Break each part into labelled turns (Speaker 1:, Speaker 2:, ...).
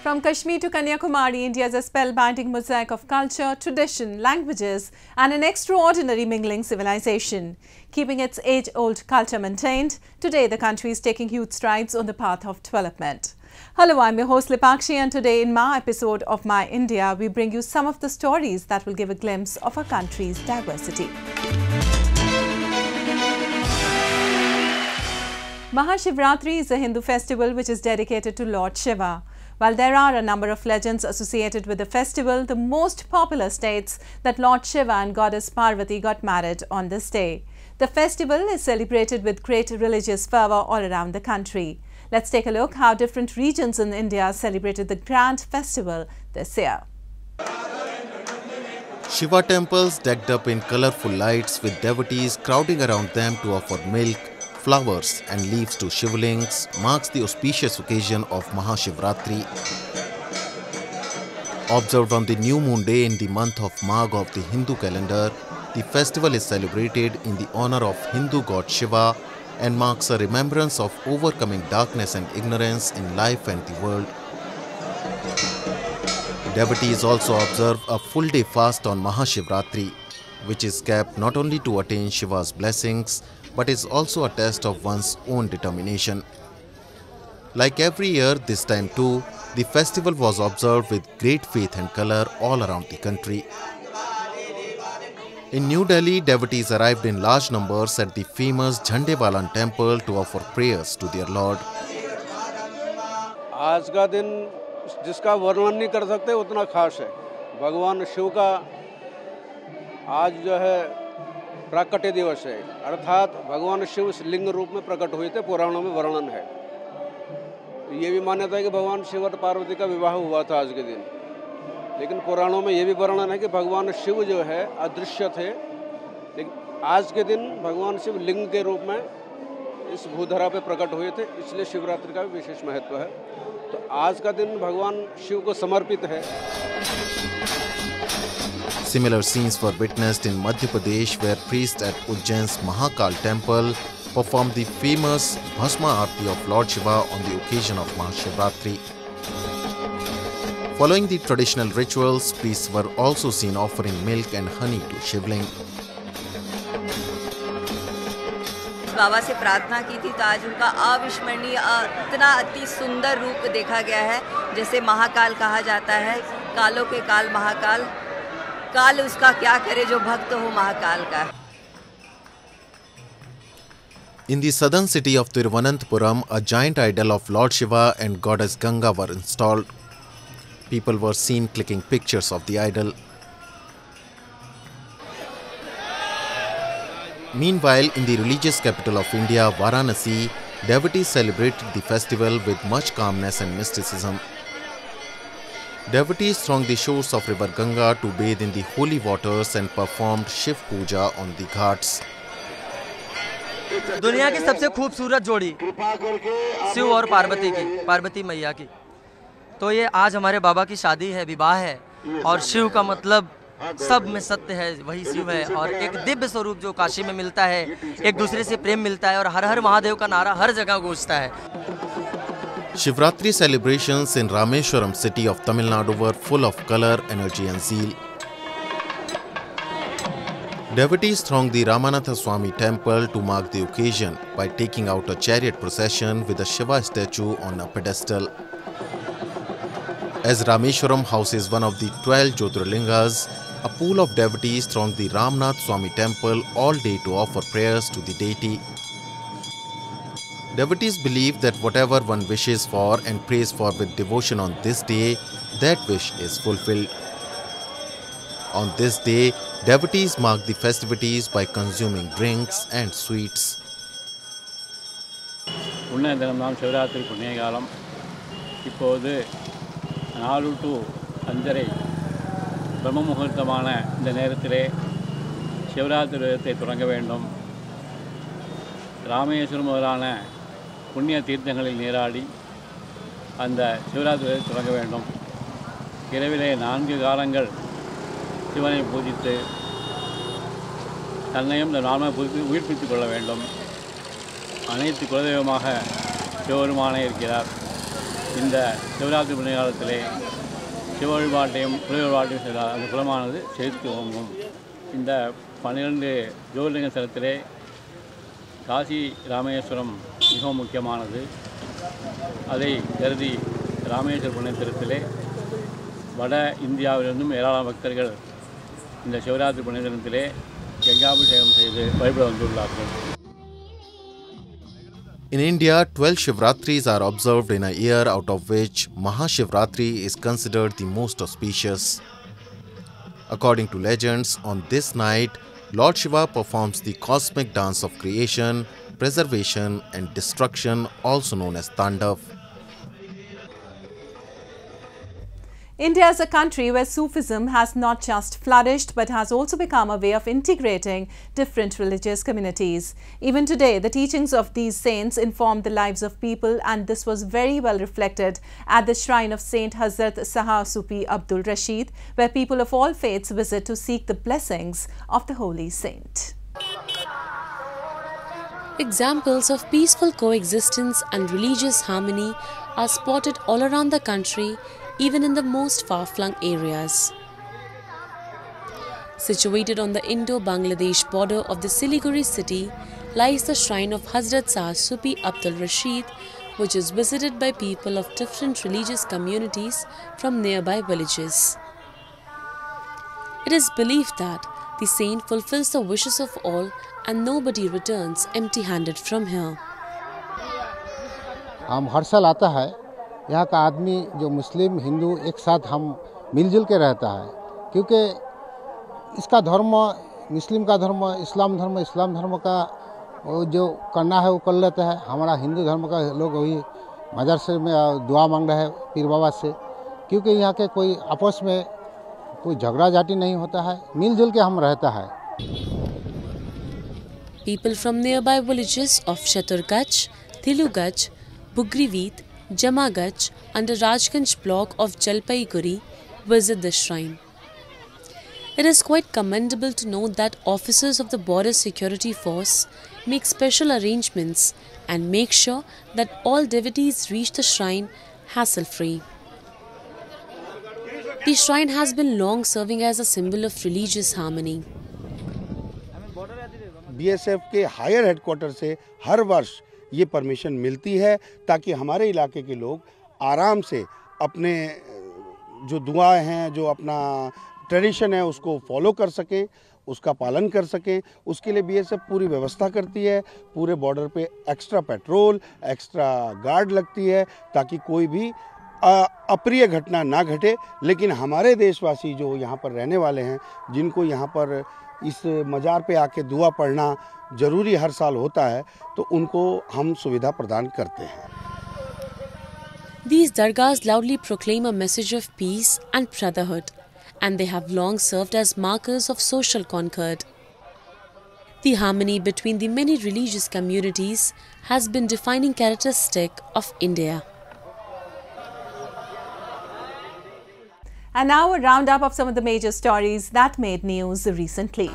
Speaker 1: From Kashmir to Kanyakumari, India is a spellbinding mosaic of culture, tradition, languages and an extraordinary mingling civilization. Keeping its age-old culture maintained, today the country is taking huge strides on the path of development. Hello, I'm your host Lipakshi, and today in my episode of My India, we bring you some of the stories that will give a glimpse of our country's diversity. Mahashivratri is a Hindu festival which is dedicated to Lord Shiva. While there are a number of legends associated with the festival, the most popular states that Lord Shiva and Goddess Parvati got married on this day. The festival is celebrated with great religious fervour all around the country. Let's take a look how different regions in India celebrated the grand festival this year.
Speaker 2: Shiva temples decked up in colourful lights with devotees crowding around them to offer milk, flowers and leaves to Shivlings marks the auspicious occasion of Mahashivratri. Observed on the new moon day in the month of Magh of the Hindu calendar, the festival is celebrated in the honour of Hindu god Shiva and marks a remembrance of overcoming darkness and ignorance in life and the world. Devotees also observe a full day fast on Mahashivratri, which is kept not only to attain Shiva's blessings, but is also a test of one's own determination. Like every year, this time too, the festival was observed with great faith and colour all around the country. In New Delhi, devotees arrived in large numbers at the famous Jhandewalan temple to offer prayers to their Lord.
Speaker 3: आज का दिन जिसका वर्णन नहीं कर सकते उतना खास है। भगवान शिव का आज जो है प्राकट्य दिवस है, अर्थात भगवान शिव लिंग रूप में प्रकट हुए थे, पुराणों में वर्णन है। ये भी मान्यता है कि भगवान शिव और पार्वती का विवाह हुआ था आज के दिन, लेकिन पुराणों में ये भी वर्णन है कि भगवान शिव जो है अदृश्य थे, लेकिन आज के दिन भगवान शिव लिंग के रूप में इस भूधरा पे प्रकट हुए थे, इसलिए शिवरात्रि का भी विशेष महत्व है। तो आज का दिन भगवान शिव को समर्पित है।
Speaker 2: Similar scenes were witnessed in Madhya Pradesh, where priests at Ujjain's Mahakal temple performed the famous Bhasma Aarti of Lord Shiva on the occasion of Mahashivratri. Following the traditional rituals, priests were also seen offering milk and honey to Shivling.
Speaker 4: बाबा से प्रार्थना की थी तो आज उनका अविस्मरणीय इतना अति सुंदर रूप देखा गया है। जैसे महाकाल कहा जाता है, कालों के काल महाकाल, काल उसका क्या करे जो भक्त हो महाकाल का।
Speaker 2: In the southern city of Thiruvananthapuram, a giant idol of Lord Shiva and Goddess Ganga were installed. People were seen clicking pictures of the idol. Meanwhile, in the religious capital of India, Varanasi, devotees celebrated the festival with much calmness and mysticism. Devotees thronged the shores of river Ganga to bathe in the holy waters and performed Shiv Puja on the ghats.
Speaker 5: दुनिया की सबसे खूबसूरत जोड़ी शिव और पार्वती की, पार्वती मैया की। तो ये आज हमारे बाबा की शादी है, विवाह है, और शिव का मतलब सब में सत्य है, वही शिव है, और एक दिव्य स्वरूप जो काशी में मिलता है, एक दूसरे से प्रेम मिलता है, और हर हर महादेव का नारा हर जगह गूंजता है।
Speaker 2: Shivratri celebrations in Rameshwaram city of Tamil Nadu were full of colour, energy and zeal. Devotees thronged the Ramanatha Swami temple to mark the occasion by taking out a chariot procession with a Shiva statue on a pedestal. As Rameshwaram houses one of the 12 Jyotirlingas, a pool of devotees thronged the Ramnath Swami temple all day to offer prayers to the deity. Devotees believe that whatever one wishes for and prays for with devotion on this day, that wish is fulfilled. On this day, devotees mark the festivities by consuming drinks and sweets.
Speaker 6: புண்ணிய தினம் நாம் சிவராத்திரி புண்ணிய காலம். இப்போது 4 to 5:30 பிரம்ம முகூர்த்தமான இந்த நேரத்திலே சிவராத்திரி விரதத்தை தொடங்க வேண்டும். ராமேஸ்வரம் முதலான புண்ணிய தீர்த்தங்களில் நீராடி அந்த சிவராத்திரி விரதத்தை தொடங்க வேண்டும். இரவிலே 4 காலங்கள் சிவனை பூஜித்து தன்னையும் இந்த நாம உயிர்ப்பித்துக் கொள்ள வேண்டும். அனைத்து குலதெய்வமாக சிவபெருமானே இருக்கிறார். இந்த சிவராத்திரி புண்ணிய காலத்திலே சிவ வழிபாட்டையும் குல வழிபாட்டையும் செய்தால் அந்த குலமானது செழித்து ஓங்கும். இந்த 12 ஜோதிர்லிங்க ஸ்தலத்திலே காசி ராமேஸ்வரம் மிகவும் முக்கியமானது. அதை கருதி ராமேஸ்வர புண்ணியத்திலே வட இந்தியாவிலிருந்தும் ஏராளமான பக்தர்கள் இந்த சிவராத்திரி புண்ணிய தினத்திலே கங்காபிஷேகம் செய்து வழிபட வந்துள்ளார்கள்.
Speaker 2: In India, 12 Shivratris are observed in a year, out of which Mahashivratri is considered the most auspicious. According to legends, on this night, Lord Shiva performs the cosmic dance of creation, preservation and destruction, also known as Tandav.
Speaker 1: India is a country where Sufism has not just flourished but has also become a way of integrating different religious communities. Even today, the teachings of these saints inform the lives of people, and this was very well reflected at the shrine of Saint Hazrat Saha Sufi Abdul Rashid, where people of all faiths visit to seek the blessings of the holy saint.
Speaker 7: Examples of peaceful coexistence and religious harmony are spotted all around the country, even in the most far-flung areas. Situated on the Indo-Bangladesh border of the Siliguri city lies the shrine of Hazrat Saha Sufi Abdul Rashid, which is visited by people of different religious communities from nearby villages. It is believed that the saint fulfills the wishes of all and nobody returns empty-handed from here.
Speaker 8: हम हर साल आता है, यहाँ का आदमी जो मुस्लिम हिंदू एक साथ हम मिलजुल के रहता है, क्योंकि इसका धर्म मुस्लिम का धर्म, इस्लाम धर्म का जो करना है वो कर लेता है. हमारा हिंदू धर्म का लोग वही मदरसे में दुआ मांग रहे हैं पीर बाबा से, क्योंकि यहाँ के कोई आपस में कोई झगड़ा झाटी नहीं होता है, मिलजुल के हम रहता है.
Speaker 7: People from nearby villages of Shaturgach, Thilugach, Bugriveet, Jamagach and the Rajganj block of Jalpaiguri visit the shrine. It is quite commendable to note that officers of the Border Security Force make special arrangements and make sure that all devotees reach the shrine hassle-free. The shrine has been long serving as a symbol of religious harmony.
Speaker 9: BSF के higher headquarter से हर वर्ष ये permission मिलती है ताकि हमारे इलाके के लोग आराम से अपने जो दुआएं हैं, जो अपना ट्रेडिशन है उसको फॉलो कर सकें, उसका पालन कर सकें. उसके लिए BSF पूरी व्यवस्था करती है. पूरे बॉर्डर पे एक्स्ट्रा पेट्रोल, एक्स्ट्रा गार्ड लगती है ताकि कोई भी अप्रिय घटना ना घटे. लेकिन हमारे देशवासी जो यहाँ पर रहने वाले हैं, जिनको यहाँ पर इस मज़ार पे आके दुआ पढ़ना ज़रूरी हर साल होता है, तो उनको हम सुविधा प्रदान करते हैं.
Speaker 7: These dargahs loudly proclaim a message of peace and brotherhood, and they have long served as markers of social concord. The harmony between the many religious communities has been defining characteristic of India.
Speaker 1: And now a roundup of some of the major stories that made news recently.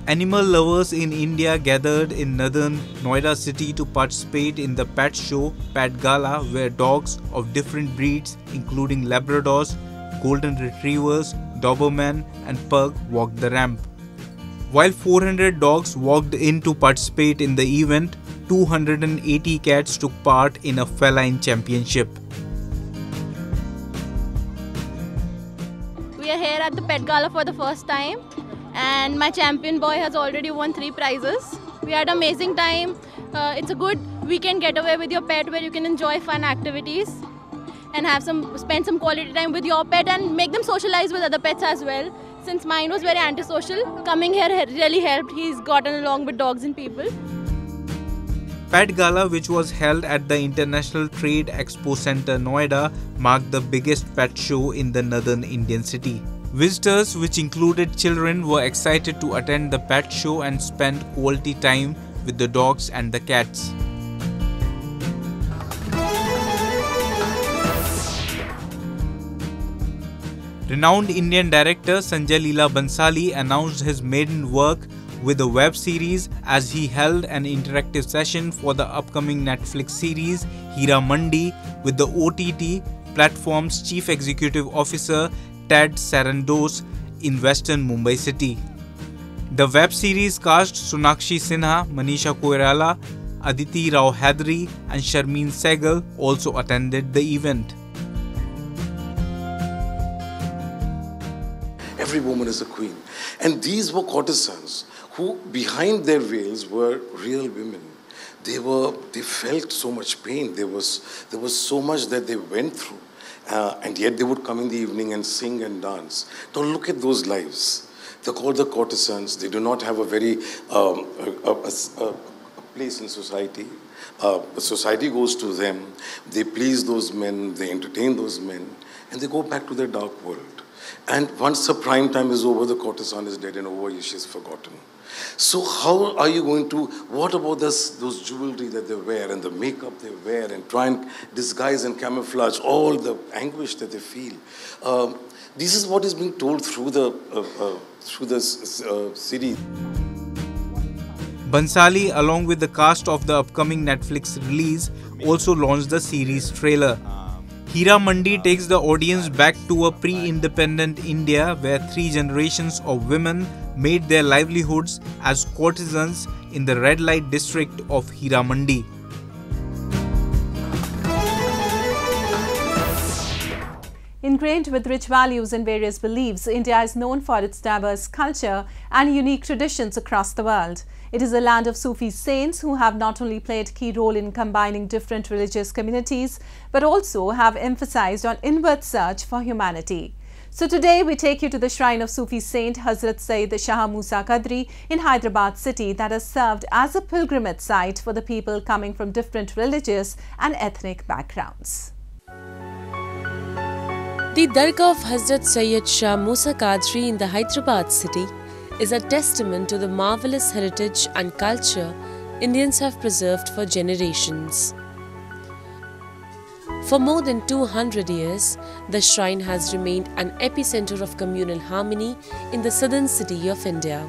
Speaker 10: Animal lovers in India gathered in northern Noida city to participate in the pet show PetGala, where dogs of different breeds including Labradors, Golden Retrievers, Doberman and Pug walked the ramp. While 400 dogs walked in to participate in the event, 280 cats took part in a feline championship.
Speaker 11: We are here at the PetGala for the first time, and my champion boy has already won 3 prizes. We had an amazing time. It's a good weekend getaway with your pet where you can enjoy fun activities and spend some quality time with your pet and make them socialize with other pets as well. Since mine was very antisocial, coming here really helped. He's gotten along with dogs and people.
Speaker 10: PetGala, which was held at the International Trade Expo Center Noida, marked the biggest pet show in the northern Indian city. Visitors, which included children, were excited to attend the pet show and spend quality time with the dogs and the cats. Renowned Indian director Sanjay Leela Bansali announced his maiden work with a web series as he held an interactive session for the upcoming Netflix series Heeramandi with the OTT platform's Chief Executive Officer Ted Sarandos in Western Mumbai city. The web series cast Sonakshi Sinha, Manisha Koirala, Aditi Rao Hadri and Sharmeen Sehgal also attended the event.
Speaker 12: Every woman is a queen. And these were courtesans who behind their veils were real women. They felt so much pain. There was so much that they went through. And yet they would come in the evening and sing and dance. Now look at those lives. They're called the courtesans. They do not have a very place in society. Society goes to them. They please those men. They entertain those men. And they go back to their dark world. And once the prime time is over, the courtesan is dead and over, she is forgotten. So how are you going to, what about those jewelry that they wear and the makeup they wear and try and disguise and camouflage all the anguish that they feel? This is what is being told through the series.
Speaker 10: Bansali, along with the cast of the upcoming Netflix release, also launched the series trailer. Heeramandi takes the audience back to a pre-independent India where 3 generations of women made their livelihoods as courtesans in the red light district of Heeramandi.
Speaker 1: Ingrained with rich values and various beliefs, India is known for its diverse culture and unique traditions across the world. It is a land of Sufi saints who have not only played a key role in combining different religious communities, but also have emphasized on inward search for humanity. So today we take you to the shrine of Sufi saint Hazrat Sayyid Shah Musa Qadri in Hyderabad city that has served as a pilgrimage site for the people coming from different religious and ethnic backgrounds.
Speaker 7: The Dargah of Hazrat Sayyid Shah Musa Qadri in the Hyderabad city is a testament to the marvelous heritage and culture Indians have preserved for generations. For more than 200 years, the shrine has remained an epicenter of communal harmony in the southern city of India.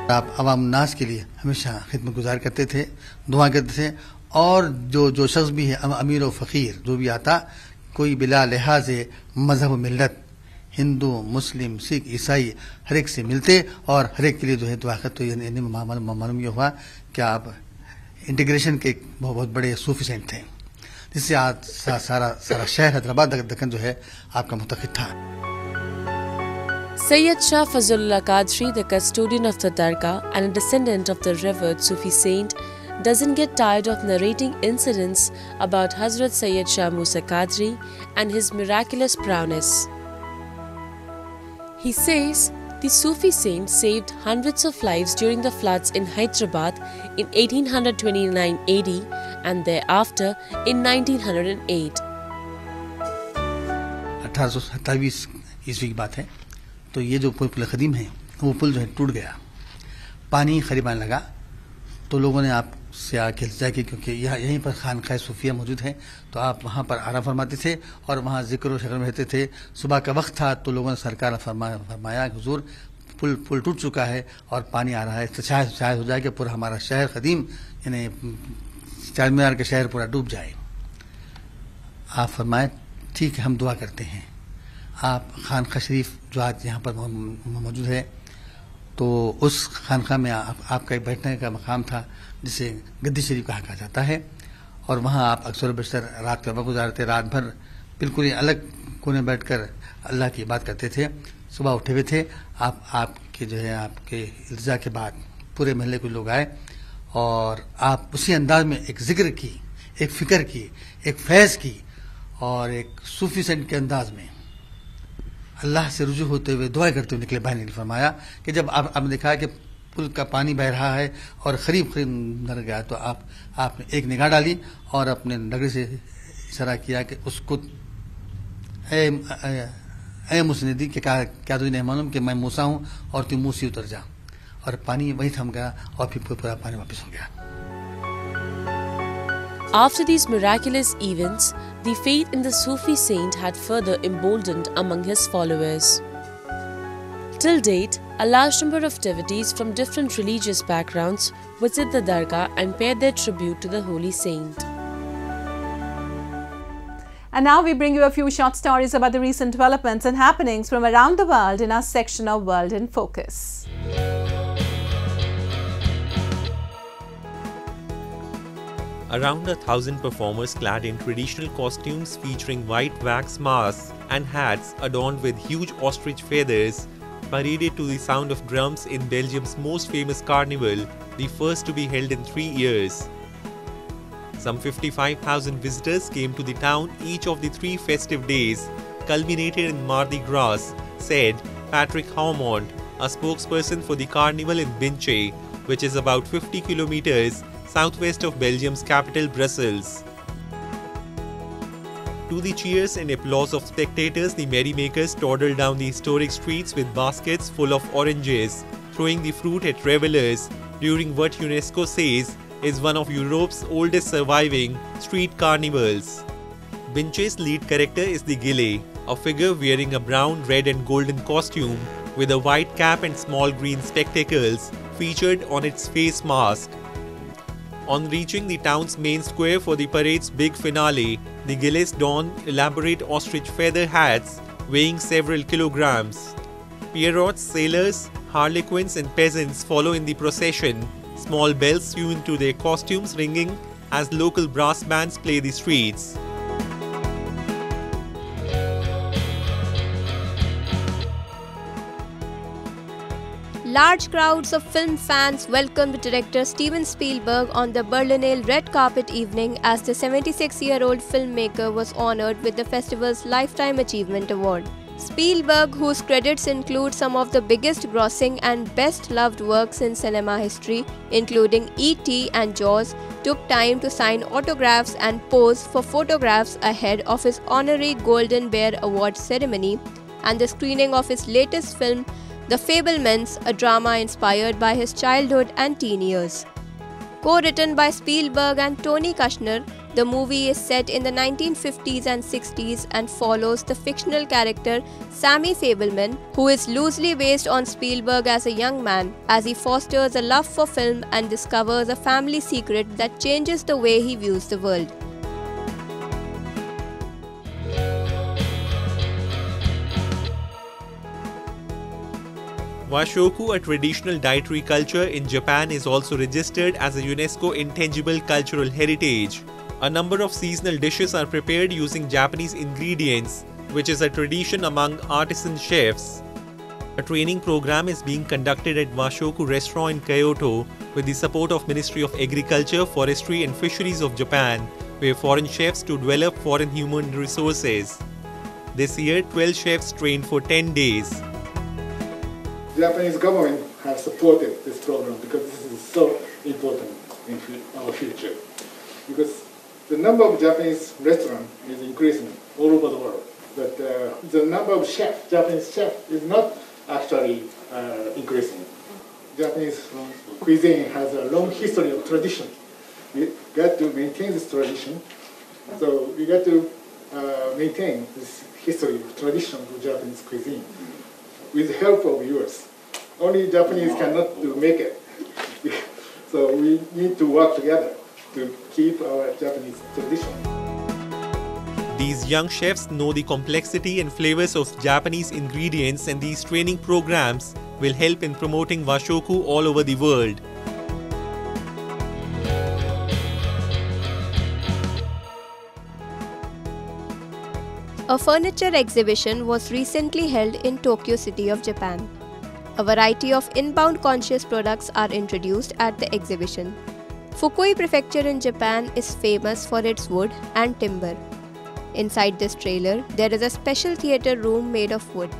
Speaker 13: आप अवाम नास के लिए हमेशा खिदमत गुजार करते थे, दुआ करते थे और जो शख्स भी है अमीर और फ़कीर जो भी आता कोई बिला लिहाज मजहब मिल्लत हिंदू मुस्लिम सिख ईसाई हर एक से मिलते और हर एक के लिए जो है दुआ करते। तो मालूम ये हुआ कि आप इंटीग्रेशन के बहुत बड़े सूफी सेंट थे जिससे आज सारा शहर हैदराबाद दक्कन जो है आपका मुतक़िद था।
Speaker 7: Sayyid Shah Fazlullah Qadri, the custodian of the Dargah and a descendant of the revered Sufi saint, doesn't get tired of narrating incidents about Hazrat Sayyid Shah Musa Qadri and his miraculous prowess. He says the Sufi saint saved hundreds of lives during the floods in Hyderabad in 1829 AD and thereafter in 1908.
Speaker 13: 1827 ईस्वी की बात है तो ये जो पुल क़दीम है वो पुल जो है टूट गया, पानी करीब आने लगा तो लोगों ने आपसे आके इल्तिजा की क्योंकि यहीं पर खानक़ाह सूफिया मौजूद है तो आप वहाँ पर आराम फरमाते थे और वहाँ ज़िक्र व शक्र में रहते थे। सुबह का वक्त था तो लोगों ने सरकार ने फरमाया कि हुजूर पुल टूट चुका है और पानी आ रहा है तो शायद हो जाए कि पूरा हमारा शहर क़दीम यानी चार मीनार का शहर पूरा डूब जाए। आप फरमाए ठीक है हम दुआ करते हैं। आप खानक़ाह शरीफ जो आज यहाँ पर मौजूद है तो उस खानक़ाह में आपका एक बैठने का मकाम था जिसे गद्दी शरीफ कहा जाता है और वहाँ आप अक्सर बशर रात का वक्त गुजारते, रात भर बिल्कुल ही अलग कोने बैठकर अल्लाह की बात करते थे। सुबह उठे हुए थे आपके जो है आपके इल्तिजा के बाद पूरे महल्ले के लोग आए और आप उसी अंदाज में एक जिक्र की, एक फ़िक्र की, एक फैज़ की और एक सूफी सेंट के अंदाज में अल्लाह से रुजू होते हुए दुआ करते हुए निकले। भाई ने फरमाया कि जब आपने देखा कि पुल का पानी बह रहा है और करीब नर गया तो आपने एक निगाह डाली और अपने नगरी से इशारा किया कि उसको ए मुस्निदी के क्या तुझे नहीं मालूम कि मैं मूसा हूँ और तू मूसी उतर जा, और पानी वहीं थम गया और फिर पूरा पानी वापस हो गया।
Speaker 7: After these miraculous events, the faith in the Sufi saint had further emboldened among his followers. Till date, A large number of devotees from different religious backgrounds visit the dargah and pay their tribute to the holy saint.
Speaker 1: And now we bring you a few short stories about the recent developments and happenings from around the world in our section of World in Focus.
Speaker 14: Around 1,000 performers clad in traditional costumes featuring white wax masks and hats adorned with huge ostrich feathers paraded to the sound of drums in Belgium's most famous carnival, the first to be held in 3 years. Some 55,000 visitors came to the town each of the 3 festive days, culminated in Mardi Gras, said Patrick Haumont, a spokesperson for the carnival in Binche, which is about 50 kilometers southwest of Belgium's capital Brussels. To the cheers and applause of spectators, the merrymakers toddled down the historic streets with baskets full of oranges, throwing the fruit at revelers during what UNESCO says is one of Europe's oldest surviving street carnivals. Binche's lead character is the Gile, a figure wearing a brown, red and golden costume with a white cap and small green spectacles featured on its face mask. On reaching the town's main square for the parade's big finale, the Giles don elaborate ostrich feather hats weighing several kilograms. Pierrots, sailors, harlequins and peasants follow in the procession, small bells tuned to their costumes ringing as local brass bands play the streets.
Speaker 15: Large crowds of film fans welcomed director Steven Spielberg on the Berlinale red carpet evening as the 76-year-old filmmaker was honored with the festival's Lifetime Achievement Award. Spielberg, whose credits include some of the biggest grossing and best-loved works in cinema history, including E.T. and Jaws, took time to sign autographs and pose for photographs ahead of his honorary Golden Bear Award ceremony and the screening of his latest film, The Fabelmans, a drama inspired by his childhood and teen years. Co-written by Spielberg and Tony Kushner, the movie is set in the 1950s and 60s and follows the fictional character Sammy Fabelman, who is loosely based on Spielberg as a young man, as he fosters a love for film and discovers a family secret that changes the way he views the world.
Speaker 14: Washoku, a traditional dietary culture in Japan, is also registered as a UNESCO Intangible Cultural Heritage. A number of seasonal dishes are prepared using Japanese ingredients, which is a tradition among artisan chefs. A training program is being conducted at Washoku restaurant in Kyoto with the support of Ministry of Agriculture, Forestry and Fisheries of Japan, where foreign chefs to develop foreign human resources. This year, 12 chefs trained for 10 days.
Speaker 16: The Japanese government has supported this program because this is so important in our future. Because the number of Japanese restaurants is increasing all over the world. But the number of Japanese chefs is not actually increasing. Japanese cuisine has a long history of tradition. We got to maintain this tradition. So we got to maintain this history of tradition of Japanese cuisine with the help of yours. Only Japanese cannot make it. So we need to work together to keep our Japanese tradition.
Speaker 14: These young chefs know the complexity and flavors of Japanese ingredients, and these training programs will help in promoting Washoku all over the world.
Speaker 15: A furniture exhibition was recently held in Tokyo City of Japan. A variety of inbound conscious products are introduced at the exhibition. Fukui Prefecture in Japan is famous for its wood and timber. Inside this trailer, there is a special theatre room made of wood.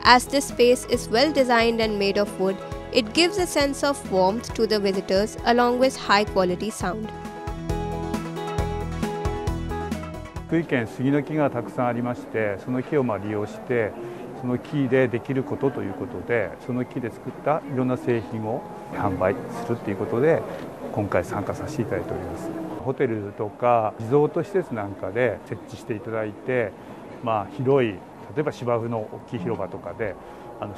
Speaker 15: As this space is well designed and made of wood, it gives a sense of warmth to the visitors along with high quality sound.
Speaker 17: 福井県杉の木がたくさんありまして、その木を利用してその木でできることということで、その木で作ったいろんな製品を販売するということで今回参加させていただいております。ホテルとかリゾート施設なんかで設置していただいて、広い例えば芝生の大きい広場とかで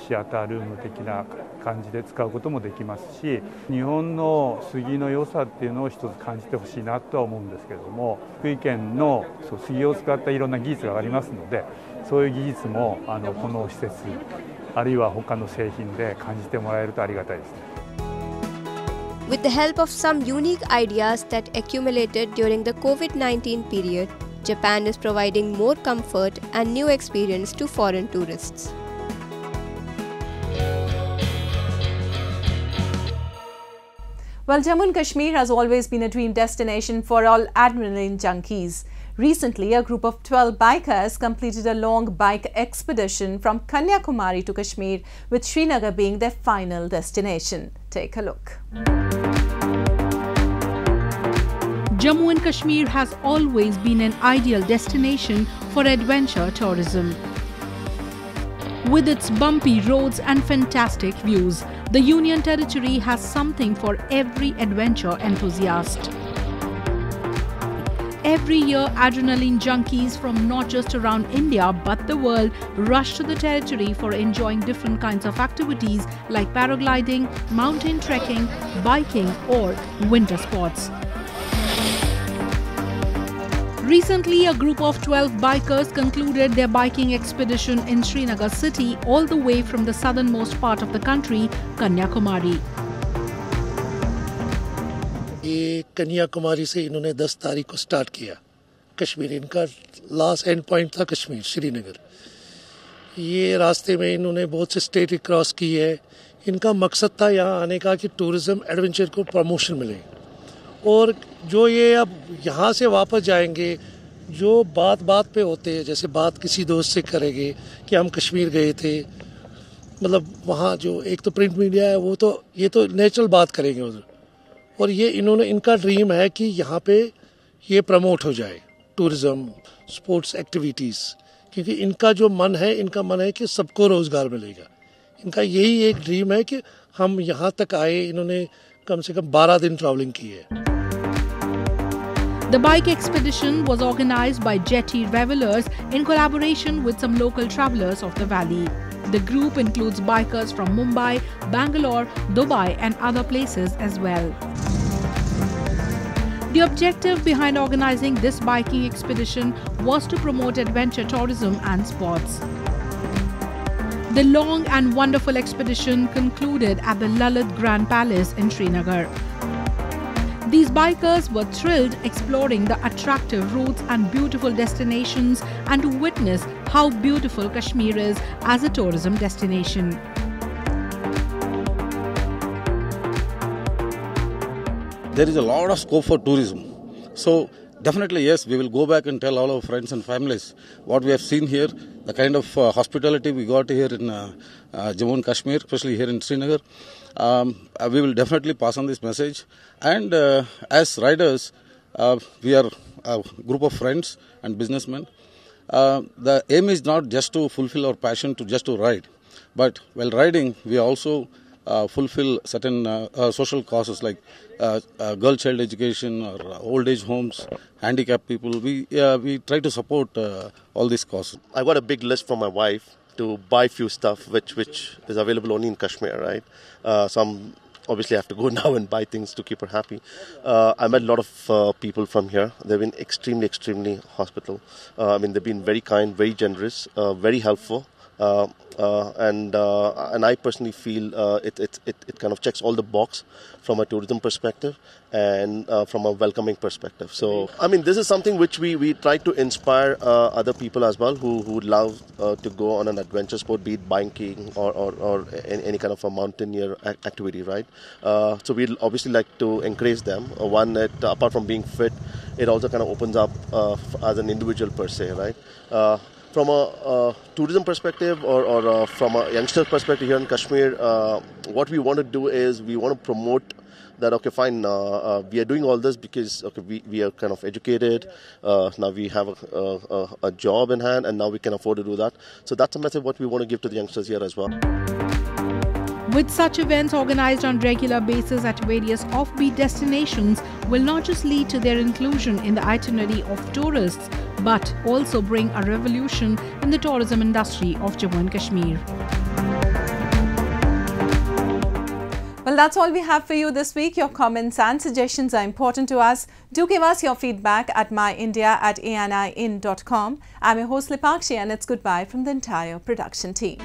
Speaker 17: シアタールーム的な感じで使うこともできますし、日本の杉の良さっていうのを一つ感じてほしいなとは思うんですけれども、福井県の杉を使ったいろんな技術がありますので、そういう技術もこの施設あるいは他の製品で感じてもらえるとありがたいですね。
Speaker 15: With the help of some unique ideas that accumulated during the COVID-19 period, Japan is providing more comfort and new experience to foreign tourists.
Speaker 1: Well, Jammu and Kashmir has always been a dream destination for all adrenaline junkies. Recently, a group of 12 bikers completed a long bike expedition from Kanyakumari to Kashmir, with Srinagar being their final destination. Take a look.
Speaker 18: Jammu and Kashmir has always been an ideal destination for adventure tourism. With its bumpy roads and fantastic views, the Union Territory has something for every adventure enthusiast. Every year, adrenaline junkies from not just around India but the world rush to the territory for enjoying different kinds of activities like paragliding, mountain trekking, biking or winter sports. Recently, a group of 12 bikers concluded their biking expedition in Srinagar city all the way from the southernmost part of the country, Kanyakumari.
Speaker 19: ये कन्याकुमारी से इन्होंने 10 तारीख को start किया। कश्मीर इनका last and point था कश्मीर, श्रीनगर। ये रास्ते में इन्होंने बहुत से स्टेट क्रॉस की है। इनका मकसद था यहाँ आने का कि टूरिज़्म एडवेंचर को प्रमोशन मिले, और जो ये अब यहाँ से वापस जाएंगे, जो बात बात पे होते हैं, जैसे बात किसी दोस्त से करेंगे कि हम कश्मीर गए थे, मतलब वहाँ जो एक तो प्रिंट मीडिया है वो तो ये तो नेचुरल बात करेंगे उधर, और ये इनका ड्रीम है कि यहाँ पे ये प्रमोट हो जाए टूरिज़्म, स्पोर्ट्स एक्टिविटीज़, क्योंकि इनका जो मन है, इनका मन है कि सबको रोज़गार मिलेगा। इनका यही एक ड्रीम है कि हम यहाँ तक आए। इन्होंने कम से कम 12 दिन ट्रैवलिंग की है।
Speaker 18: The bike expedition was organized by Jetty Revelers in collaboration with some local travelers of the valley. The group includes bikers from Mumbai, Bangalore, Dubai and other places as well. The objective behind organizing this biking expedition was to promote adventure tourism and sports. The long and wonderful expedition concluded at the Lalit Grand Palace in Srinagar. These bikers were thrilled exploring the attractive routes and beautiful destinations and to witness how beautiful Kashmir is as a tourism destination.
Speaker 20: There is a lot of scope for tourism. So definitely, yes, we will go back and tell all our friends and families what we have seen here, the kind of hospitality we got here in Jammu and Kashmir, especially here in Srinagar. We will definitely pass on this message. And as riders, we are a group of friends and businessmen. The aim is not just to fulfill our passion to ride, but while riding, we also fulfill certain social causes like girl child education or old age homes, handicapped people. We try to support all these causes.
Speaker 21: I got a big list from my wife to buy few stuff which is available only in Kashmir, right? Some obviously have to go now and buy things to keep her happy. I met a lot of people from here. They've been extremely hospitable. I mean, they've been very kind, very generous, very helpful. And I personally feel it kind of checks all the box from a tourism perspective and from a welcoming perspective. So I mean, this is something which we try to inspire other people as well who would love to go on an adventure sport, be it biking or any kind of a mountaineer activity, right? So we'd obviously like to encourage them. One, that apart from being fit, it also kind of opens up as an individual per se, right? From a tourism perspective or from a youngster perspective here in Kashmir, what we want to do is we want to promote that, okay, fine, we are doing all this because we are kind of educated, now we have a job in hand and now we can afford to do that. So that's a message what we want to give to the youngsters here as well.
Speaker 18: With such events organized on regular basis at various offbeat destinations will not just lead to their inclusion in the itinerary of tourists, but also bring a revolution in the tourism industry of Jammu and Kashmir.
Speaker 1: that's all we have for you this week. Your comments and suggestions are important to us. Do give us your feedback at myindia@anin.com. I'm your host Lipakshi, and it's goodbye from the entire production team.